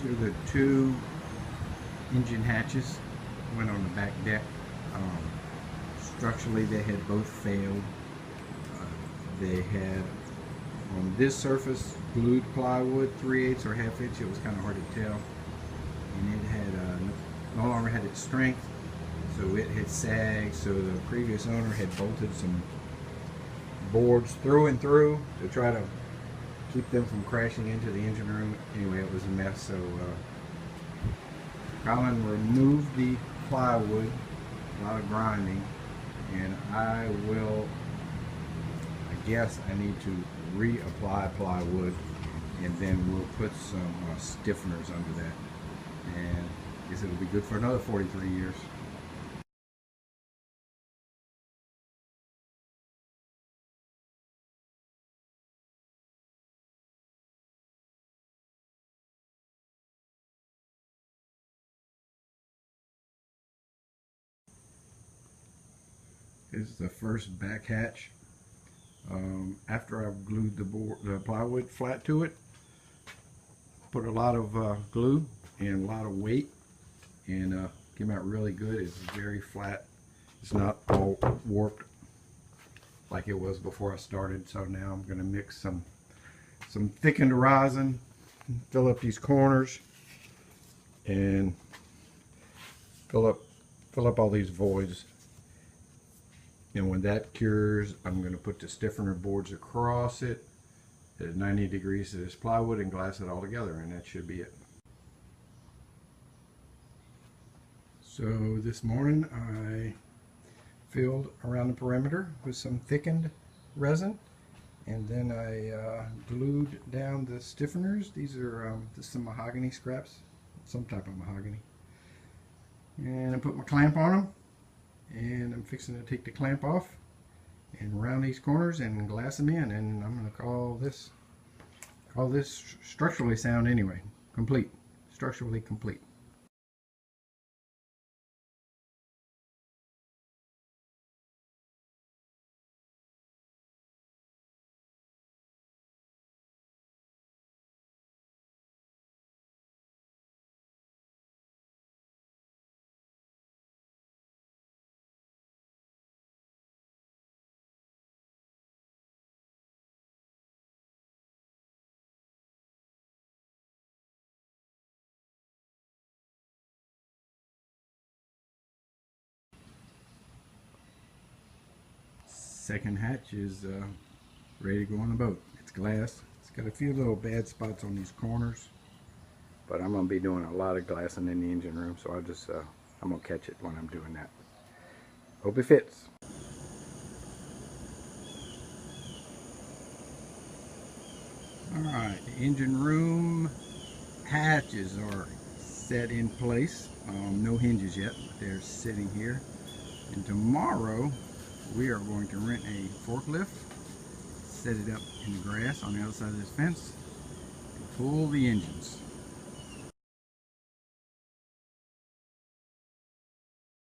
through the two engine hatches, went on the back deck. Structurally, they had both failed. They had on this surface glued plywood, 3/8 or 1/2 inch. It was kind of hard to tell, and it had no longer had its strength, so it had sagged. So the previous owner had bolted some boards through and through to try to keep them from crashing into the engine room. Anyway, it was a mess. So Colin removed the plywood, a lot of grinding, and I guess I need to reapply plywood, and then we'll put some stiffeners under that, and I guess it'll be good for another 43 years. This is the first back hatch. After I've glued the plywood flat to it, put a lot of glue and a lot of weight, and came out really good. It's very flat. It's not all warped like it was before I started. So now I'm going to mix some thickened rosin, fill up these corners, and fill up all these voids. And when that cures, I'm going to put the stiffener boards across it at 90 degrees to this plywood and glass it all together, and that should be it. So this morning I filled around the perimeter with some thickened resin, and then I glued down the stiffeners. These are just some mahogany scraps, some type of mahogany. And I put my clamp on them. And I'm fixing to take the clamp off and round these corners and glass them in, and I'm going to call this structurally sound anyway. Complete. Structurally complete. Second hatch is ready to go on the boat. It's glass. It's got a few little bad spots on these corners, but I'm going to be doing a lot of glassing in the engine room, so I'm going to catch it when I'm doing that. Hope it fits. Alright, the engine room hatches are set in place. No hinges yet, but they're sitting here. And tomorrow we are going to rent a forklift, set it up in the grass on the other side of this fence, and pull the engines.